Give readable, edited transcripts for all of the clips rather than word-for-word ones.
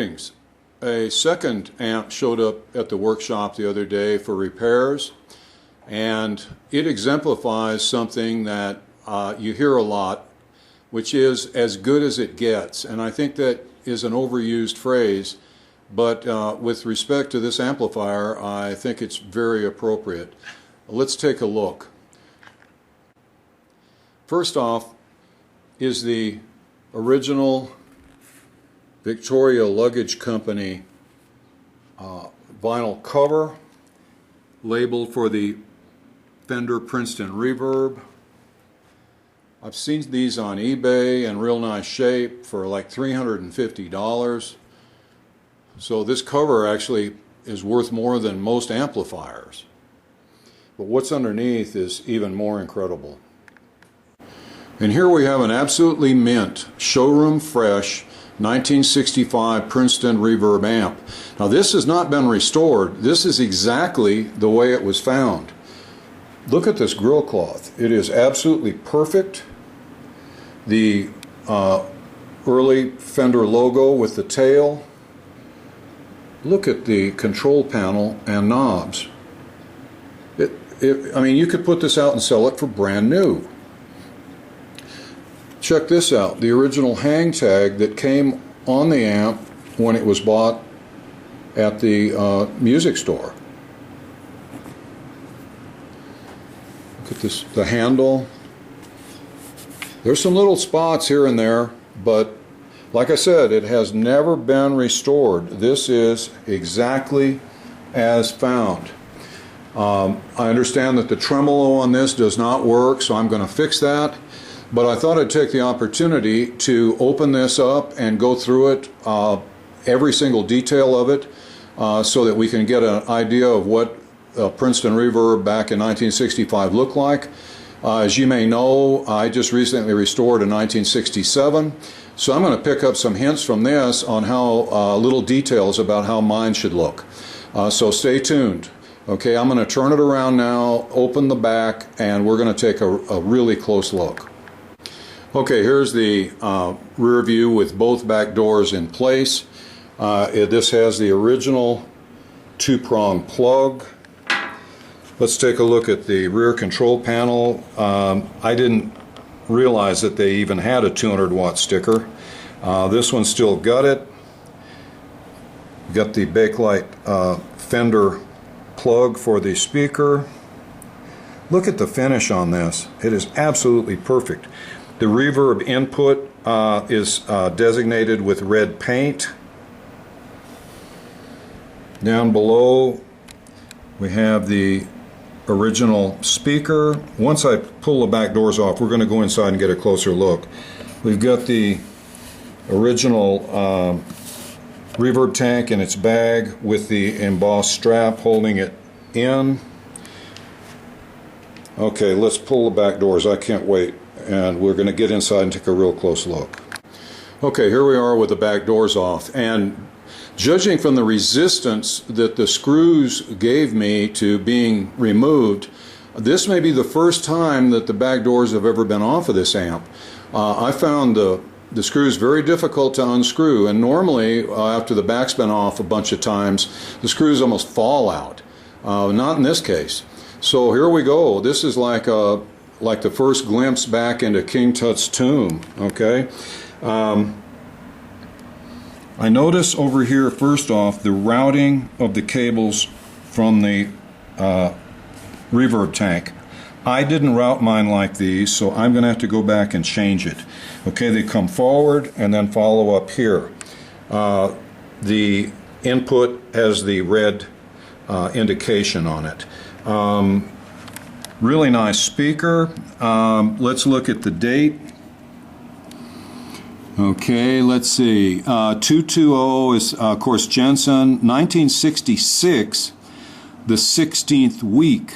Greetings. A second amp showed up at the workshop the other day for repairs, and it exemplifies something that you hear a lot, which is as good as it gets. And I think that is an overused phrase, but with respect to this amplifier, I think it's very appropriate. Let's take a look. First off is the original Victoria Luggage Company vinyl cover labeled for the Fender Princeton Reverb. I've seen these on eBay in real nice shape for like $350. So this cover actually is worth more than most amplifiers. But what's underneath is even more incredible. And here we have an absolutely mint, showroom fresh 1965 Princeton Reverb amp. Now this has not been restored. This is exactly the way it was found. Look at this grill cloth. It is absolutely perfect. The early Fender logo with the tail. Look at the control panel and knobs. I mean, you could put this out and sell it for brand new. Check this out, the original hang tag that came on the amp when it was bought at the music store. Look at this, the handle. There's some little spots here and there, but like I said, it has never been restored. This is exactly as found. I understand that the tremolo on this does not work, so I'm going to fix that. But I thought I'd take the opportunity to open this up and go through it, every single detail of it, so that we can get an idea of what Princeton Reverb back in 1965 looked like. As you may know, I just recently restored a 1967, so I'm going to pick up some hints from this on how little details about how mine should look. So stay tuned. Okay, I'm going to turn it around now, open the back, and we're going to take a really close look. Okay, here's the rear view with both back doors in place. This has the original two-prong plug. Let's take a look at the rear control panel. I didn't realize that they even had a 200-watt sticker. This one's still got it. Got the Bakelite Fender plug for the speaker. Look at the finish on this. It is absolutely perfect. The reverb input is designated with red paint. Down below we have the original speaker. Once I pull the back doors off, we're going to go inside and get a closer look. We've got the original reverb tank in its bag with the embossed strap holding it in. Okay, let's pull the back doors. I can't wait. And we're going to get inside and take a real close look. Okay, here we are with the back doors off, and judging from the resistance that the screws gave me to being removed, this may be the first time that the back doors have ever been off of this amp. I found the screws very difficult to unscrew, and normally after the back's been off a bunch of times, the screws almost fall out. Not in this case. So here we go. This is like the first glimpse back into King Tut's tomb. Okay, I notice over here first off the routing of the cables from the reverb tank. I didn't route mine like these, so I'm going to have to go back and change it. Okay, they come forward and then follow up here. The input has the red indication on it. Really nice speaker. Let's look at the date. Okay, let's see. 220 is, of course, Jensen. 1966, the 16th week.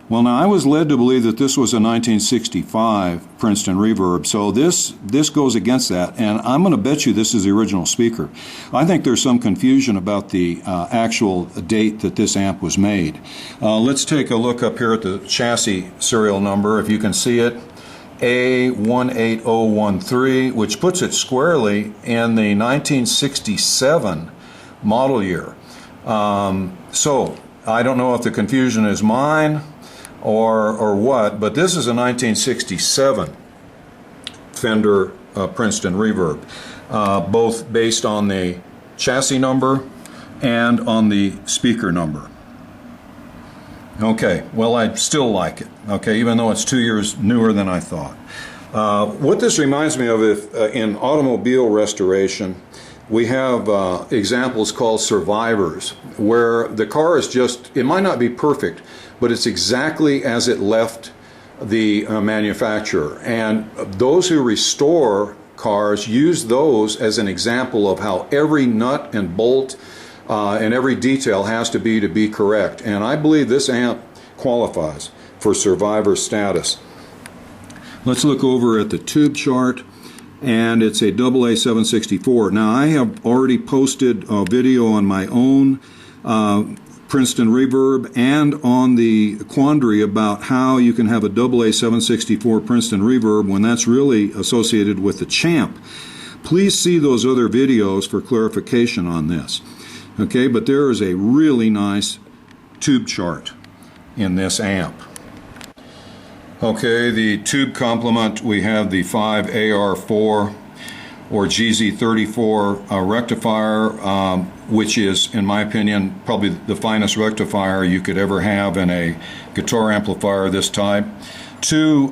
Well, now I was led to believe that this was a 1965 Princeton Reverb, so this goes against that, and I'm going to bet you this is the original speaker. I think there's some confusion about the actual date that this amp was made. Let's take a look up here at the chassis serial number, if you can see it. A18013, which puts it squarely in the 1967 model year. So I don't know if the confusion is mine or what, but this is a 1967 Fender Princeton Reverb, both based on the chassis number and on the speaker number. Okay, well, I still like it, okay, even though it's 2 years newer than I thought. What this reminds me of, if in automobile restoration, we have examples called survivors, where the car is just, it might not be perfect, but it's exactly as it left the manufacturer. And those who restore cars use those as an example of how every nut and bolt and every detail has to be correct. And I believe this amp qualifies for survivor status. Let's look over at the tube chart, and it's a AA764. Now, I have already posted a video on my own Princeton Reverb and on the quandary about how you can have a AA764 Princeton Reverb when that's really associated with the Champ. Please see those other videos for clarification on this. Okay, but there is a really nice tube chart in this amp. Okay, the tube complement, we have the 5AR4 or GZ34 rectifier, which is, in my opinion, probably the finest rectifier you could ever have in a guitar amplifier of this type. Two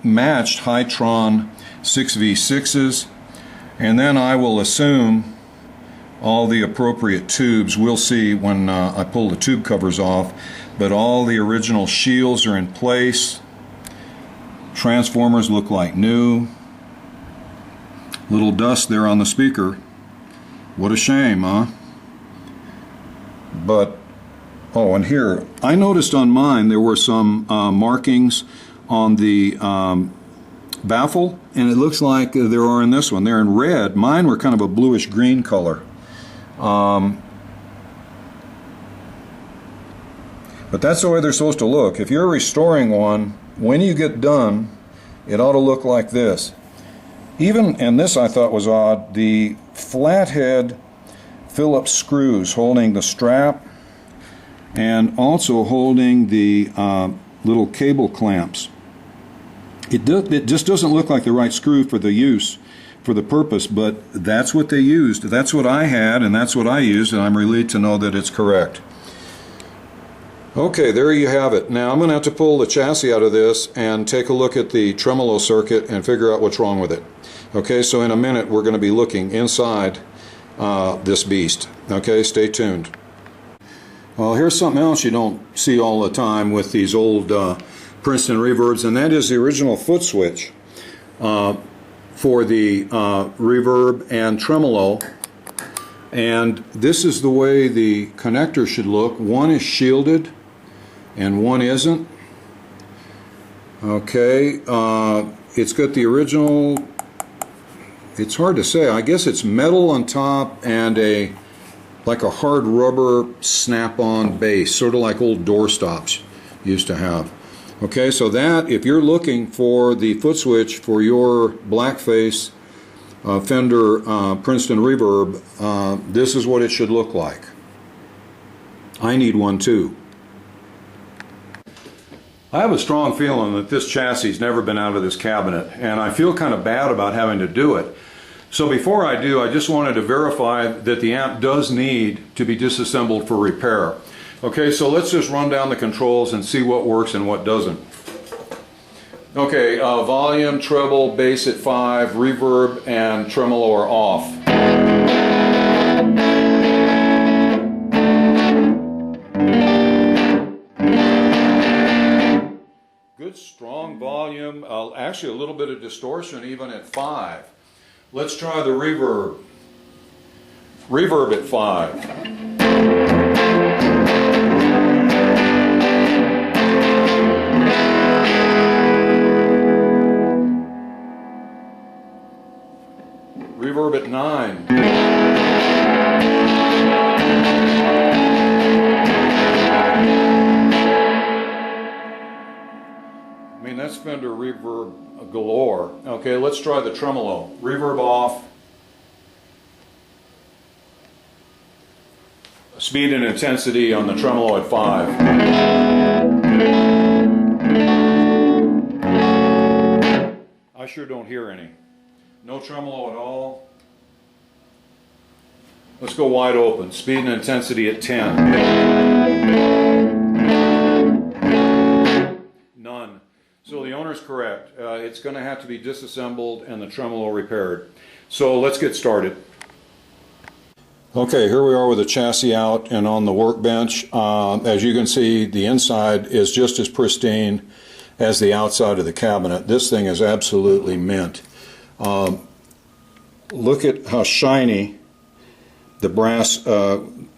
matched Hytron 6V6s, and then I will assume all the appropriate tubes. We'll see when I pull the tube covers off, but all the original shields are in place. Transformers look like new. Little dust there on the speaker. What a shame, huh? But, oh, and here, I noticed on mine there were some markings on the baffle, and it looks like there are in this one. They're in red. Mine were kind of a bluish green color. But that's the way they're supposed to look. If you're restoring one, when you get done, it ought to look like this. Even, and this I thought was odd, the flathead Phillips screws holding the strap and also holding the little cable clamps. It just doesn't look like the right screw for the use, for the purpose, but that's what they used. That's what I had, and that's what I used, and I'm relieved to know that it's correct. Okay, there you have it. Now I'm going to have to pull the chassis out of this and take a look at the tremolo circuit and figure out what's wrong with it. Okay, so in a minute we're going to be looking inside this beast. Okay, stay tuned. Well, here's something else you don't see all the time with these old Princeton Reverbs, and that is the original foot switch for the reverb and tremolo. And this is the way the connector should look. One is shielded and one isn't. Okay, it's got the original, it's hard to say, I guess it's metal on top and like a hard rubber snap-on base, sort of like old door stops used to have. Okay, so that, if you're looking for the foot switch for your Blackface Fender Princeton Reverb, this is what it should look like. I need one too. I have a strong feeling that this chassis has never been out of this cabinet, and I feel kind of bad about having to do it. So before I do, I just wanted to verify that the amp does need to be disassembled for repair. Okay, so let's just run down the controls and see what works and what doesn't. Okay, volume, treble, bass at 5, reverb, and tremolo are off. Good strong volume, actually a little bit of distortion even at 5. Let's try the reverb. Reverb at 5. Reverb at 9. I mean, that's Blackface Fender Reverb galore. Okay, let's try the tremolo. Reverb off. Speed and intensity on the tremolo at 5. I sure don't hear any. No tremolo at all. Let's go wide open. Speed and intensity at 10. None. So the owner's correct. It's going to have to be disassembled and the tremolo repaired. So let's get started. Okay, here we are with the chassis out and on the workbench. As you can see, the inside is just as pristine as the outside of the cabinet. This thing is absolutely mint. Look at how shiny the brass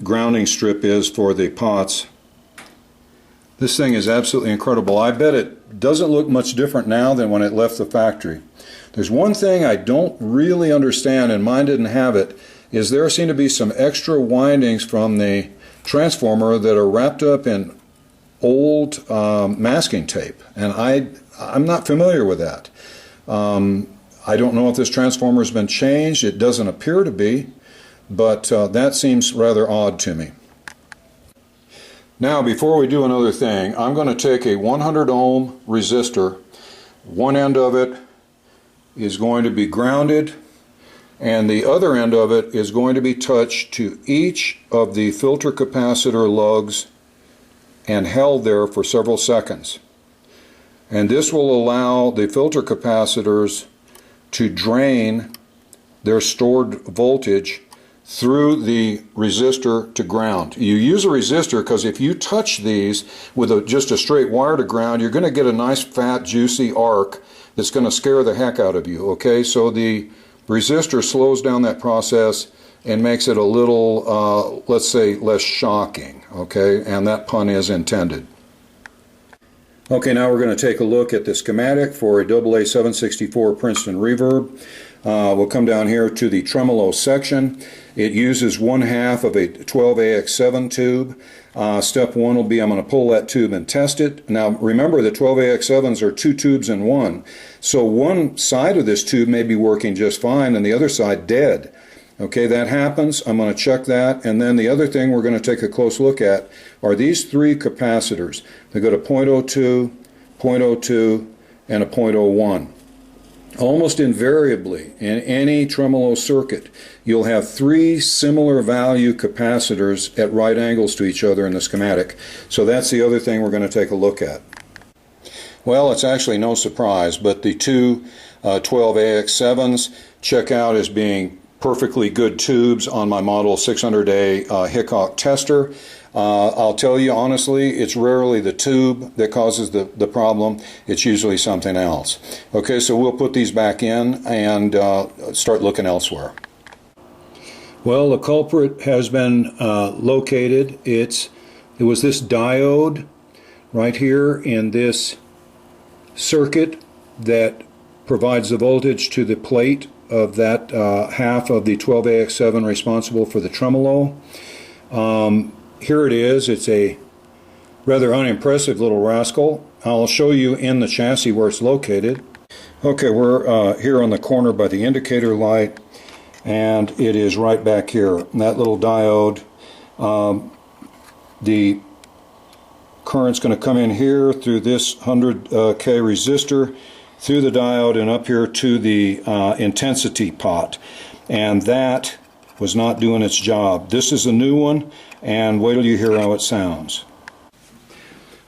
grounding strip is for the pots. This thing is absolutely incredible. I bet it doesn't look much different now than when it left the factory. There's one thing I don't really understand, and mine didn't have it, is there seem to be some extra windings from the transformer that are wrapped up in old masking tape, and I'm not familiar with that. I don't know if this transformer has been changed. It doesn't appear to be, but that seems rather odd to me. Now, before we do another thing, I'm going to take a 100 ohm resistor. One end of it is going to be grounded, and the other end of it is going to be touched to each of the filter capacitor lugs and held there for several seconds. And this will allow the filter capacitors to drain their stored voltage through the resistor to ground. You use a resistor because if you touch these with just a straight wire to ground, you're going to get a nice fat juicy arc that's going to scare the heck out of you. Okay, so the resistor slows down that process and makes it a little, let's say, less shocking. Okay, and that pun is intended. Okay, now we're going to take a look at the schematic for a AA764 Princeton Reverb. We'll come down here to the tremolo section. It uses 1/2 of a 12AX7 tube. Step one will be I'm going to pull that tube and test it. Now remember, the 12AX7s are 2 tubes in one. So one side of this tube may be working just fine and the other side dead. Okay, that happens. I'm going to check that. And then the other thing we're going to take a close look at are these 3 capacitors. They go to 0.02, 0.02, and a 0.01. Almost invariably, in any tremolo circuit, you'll have 3 similar value capacitors at right angles to each other in the schematic. So that's the other thing we're going to take a look at. Well, it's actually no surprise, but the 2 12AX7s check out as being perfectly good tubes on my model 600A Hickok tester. I'll tell you honestly, it's rarely the tube that causes the problem. It's usually something else. Okay, so we'll put these back in and start looking elsewhere. Well, the culprit has been located. It was this diode right here in this circuit that provides the voltage to the plate of that half of the 12AX7 responsible for the tremolo. Here it is. It's a rather unimpressive little rascal. I'll show you in the chassis where it's located. Okay, we're here on the corner by the indicator light, and it is right back here. That little diode, the current's going to come in here through this 100K resistor, through the diode, and up here to the intensity pot. And that was not doing its job. This is a new one, and wait till you hear how it sounds.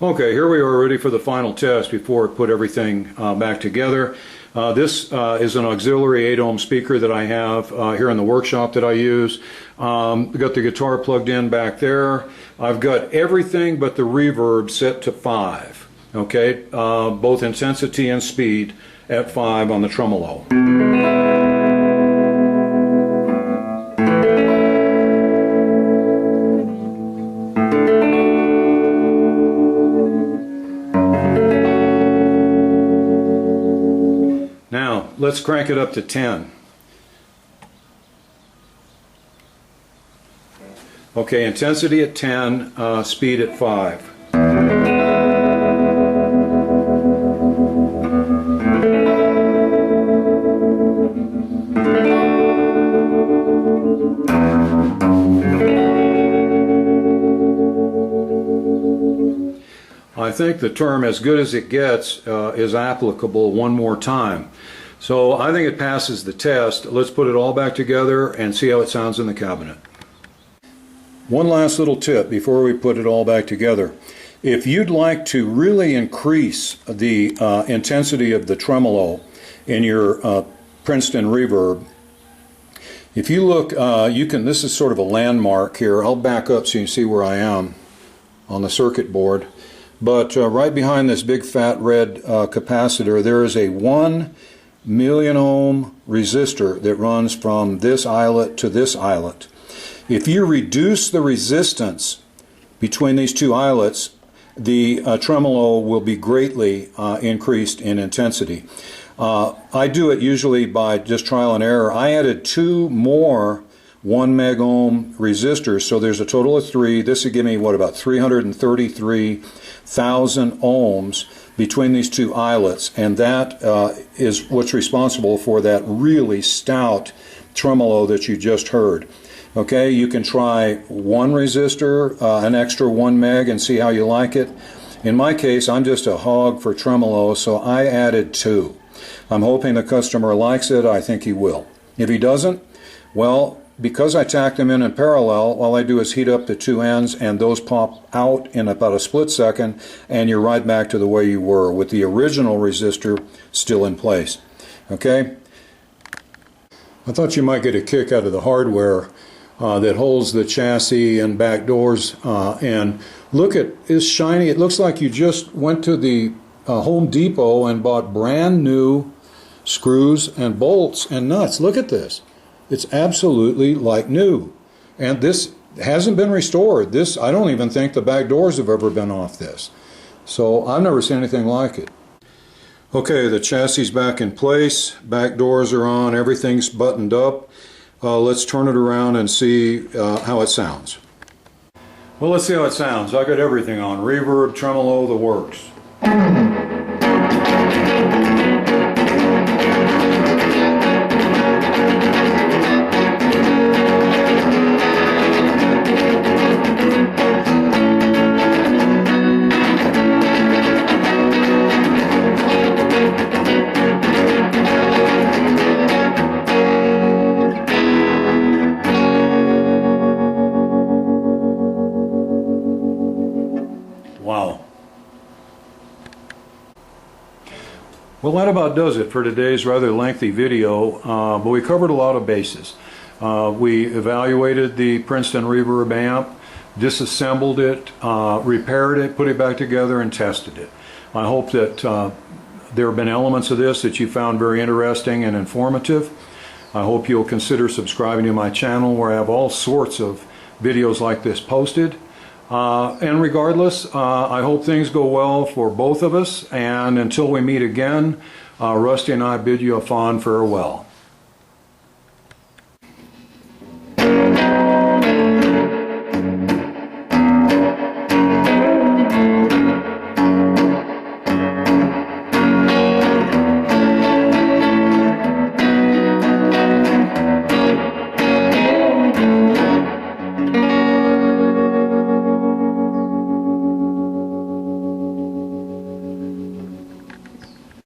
Okay, here we are ready for the final test before I put everything back together. This is an auxiliary 8 ohm speaker that I have here in the workshop that I use. I've got the guitar plugged in back there. I've got everything but the reverb set to 5. Okay, both intensity and speed at 5 on the tremolo. Now, let's crank it up to 10. Okay, intensity at 10, speed at 5. I think the term "as good as it gets" is applicable one more time. So I think it passes the test. Let's put it all back together and see how it sounds in the cabinet. One last little tip before we put it all back together. If you'd like to really increase the intensity of the tremolo in your Princeton Reverb, if you look, this is sort of a landmark here. I'll back up so you can see where I am on the circuit board. But right behind this big fat red capacitor, there is a 1 million ohm resistor that runs from this eyelet to this eyelet. If you reduce the resistance between these two eyelets, the tremolo will be greatly increased in intensity. I do it usually by just trial and error. I added 2 more 1 meg ohm resistors, so there's a total of 3. This would give me, what, about 333,000 ohms between these two eyelets, and that is what's responsible for that really stout tremolo that you just heard. Okay, you can try 1 resistor, an extra 1 meg, and see how you like it. In my case, I'm just a hog for tremolo, so I added 2. I'm hoping the customer likes it. I think he will. If he doesn't, well, because I tacked them in parallel, all I do is heat up the 2 ends, and those pop out in about a split second, and you're right back to the way you were with the original resistor still in place. Okay? I thought you might get a kick out of the hardware that holds the chassis and back doors, and look at it's shiny. It looks like you just went to the Home Depot and bought brand new screws and bolts and nuts. Look at this. It's absolutely like new, and this hasn't been restored. This, I don't even think the back doors have ever been off this, so I've never seen anything like it. Okay, the chassis is back in place, back doors are on, everything's buttoned up. Let's turn it around and see how it sounds. Well, let's see how it sounds. I got everything on, reverb, tremolo, the works. Wow. Well, that about does it for today's rather lengthy video, but we covered a lot of bases. We evaluated the Princeton Reverb amp, disassembled it, repaired it, put it back together, and tested it. I hope that there have been elements of this that you found very interesting and informative. I hope you'll consider subscribing to my channel, where I have all sorts of videos like this posted. And regardless, I hope things go well for both of us, and until we meet again, Rusty and I bid you a fond farewell.